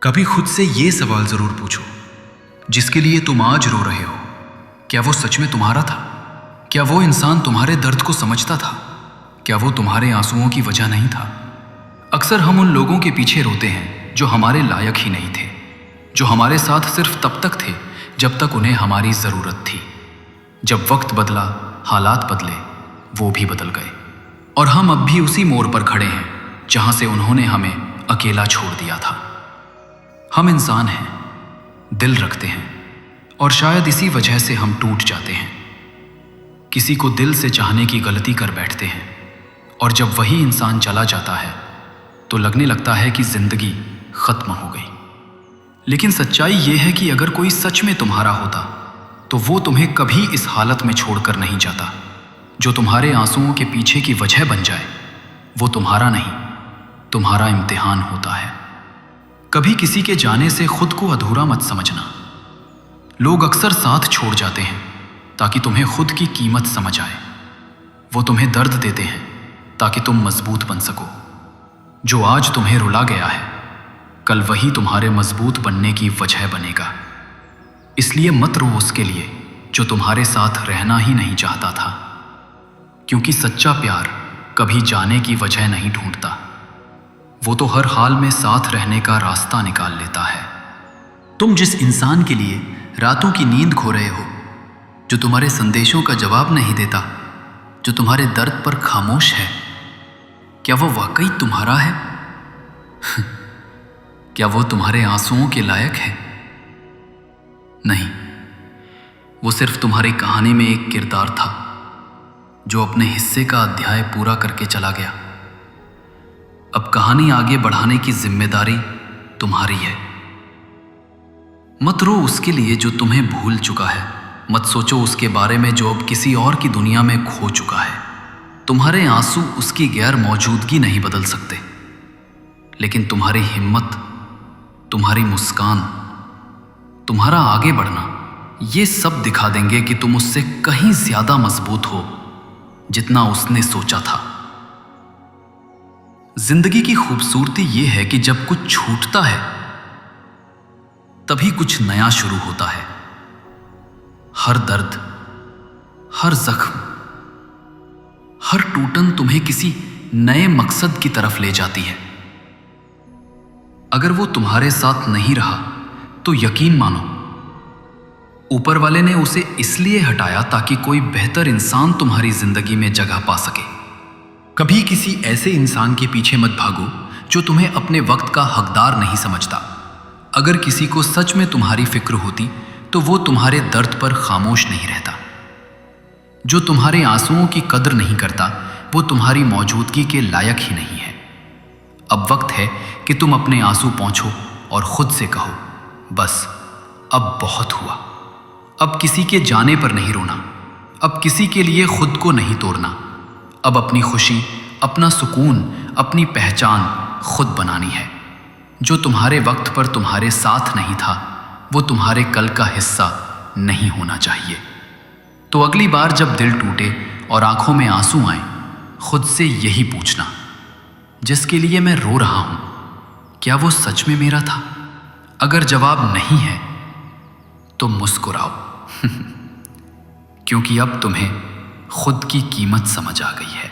कभी खुद से ये सवाल जरूर पूछो, जिसके लिए तुम आज रो रहे हो, क्या वो सच में तुम्हारा था? क्या वो इंसान तुम्हारे दर्द को समझता था? क्या वो तुम्हारे आंसुओं की वजह नहीं था? अक्सर हम उन लोगों के पीछे रोते हैं जो हमारे लायक ही नहीं थे, जो हमारे साथ सिर्फ तब तक थे जब तक उन्हें हमारी ज़रूरत थी। जब वक्त बदला, हालात बदले, वो भी बदल गए और हम अब भी उसी मोड़ पर खड़े हैं जहां से उन्होंने हमें अकेला छोड़ दिया था। हम इंसान हैं, दिल रखते हैं और शायद इसी वजह से हम टूट जाते हैं। किसी को दिल से चाहने की गलती कर बैठते हैं और जब वही इंसान चला जाता है तो लगने लगता है कि जिंदगी खत्म हो गई। लेकिन सच्चाई यह है कि अगर कोई सच में तुम्हारा होता तो वो तुम्हें कभी इस हालत में छोड़कर नहीं जाता। जो तुम्हारे आंसुओं के पीछे की वजह बन जाए वो तुम्हारा नहीं, तुम्हारा इम्तिहान होता है। कभी किसी के जाने से खुद को अधूरा मत समझना। लोग अक्सर साथ छोड़ जाते हैं ताकि तुम्हें खुद की कीमत समझ आए। वो तुम्हें दर्द देते हैं ताकि तुम मजबूत बन सको। जो आज तुम्हें रुला गया है, कल वही तुम्हारे मजबूत बनने की वजह बनेगा। इसलिए मत रो उसके लिए जो तुम्हारे साथ रहना ही नहीं चाहता था, क्योंकि सच्चा प्यार कभी जाने की वजह नहीं ढूंढता। वो तो हर हाल में साथ रहने का रास्ता निकाल लेता है। तुम जिस इंसान के लिए रातों की नींद खो रहे हो, जो तुम्हारे संदेशों का जवाब नहीं देता, जो तुम्हारे दर्द पर खामोश है, क्या वो वाकई तुम्हारा है? क्या वो तुम्हारे आंसुओं के लायक है? नहीं, वो सिर्फ तुम्हारी कहानी में एक किरदार था जो अपने हिस्से का अध्याय पूरा करके चला गया। अब कहानी आगे बढ़ाने की जिम्मेदारी तुम्हारी है। मत रो उसके लिए जो तुम्हें भूल चुका है। मत सोचो उसके बारे में जो अब किसी और की दुनिया में खो चुका है। तुम्हारे आंसू उसकी गैर मौजूदगी नहीं बदल सकते, लेकिन तुम्हारी हिम्मत, तुम्हारी मुस्कान, तुम्हारा आगे बढ़ना, ये सब दिखा देंगे कि तुम उससे कहीं ज्यादा मजबूत हो जितना उसने सोचा था। जिंदगी की खूबसूरती यह है कि जब कुछ छूटता है तभी कुछ नया शुरू होता है। हर दर्द, हर जख्म, हर टूटन तुम्हें किसी नए मकसद की तरफ ले जाती है। अगर वो तुम्हारे साथ नहीं रहा तो यकीन मानो, ऊपर वाले ने उसे इसलिए हटाया ताकि कोई बेहतर इंसान तुम्हारी जिंदगी में जगह पा सके। कभी किसी ऐसे इंसान के पीछे मत भागो जो तुम्हें अपने वक्त का हकदार नहीं समझता। अगर किसी को सच में तुम्हारी फिक्र होती तो वो तुम्हारे दर्द पर खामोश नहीं रहता। जो तुम्हारे आंसुओं की कदर नहीं करता वो तुम्हारी मौजूदगी के लायक ही नहीं है। अब वक्त है कि तुम अपने आंसू पोंछो और खुद से कहो, बस अब बहुत हुआ। अब किसी के जाने पर नहीं रोना, अब किसी के लिए खुद को नहीं तोड़ना। अब अपनी खुशी, अपना सुकून, अपनी पहचान खुद बनानी है। जो तुम्हारे वक्त पर तुम्हारे साथ नहीं था वो तुम्हारे कल का हिस्सा नहीं होना चाहिए। तो अगली बार जब दिल टूटे और आंखों में आंसू आए, खुद से यही पूछना, जिसके लिए मैं रो रहा हूं, क्या वो सच में मेरा था? अगर जवाब नहीं है तो मुस्कुराओ क्योंकि अब तुम्हें खुद की कीमत समझ आ गई है।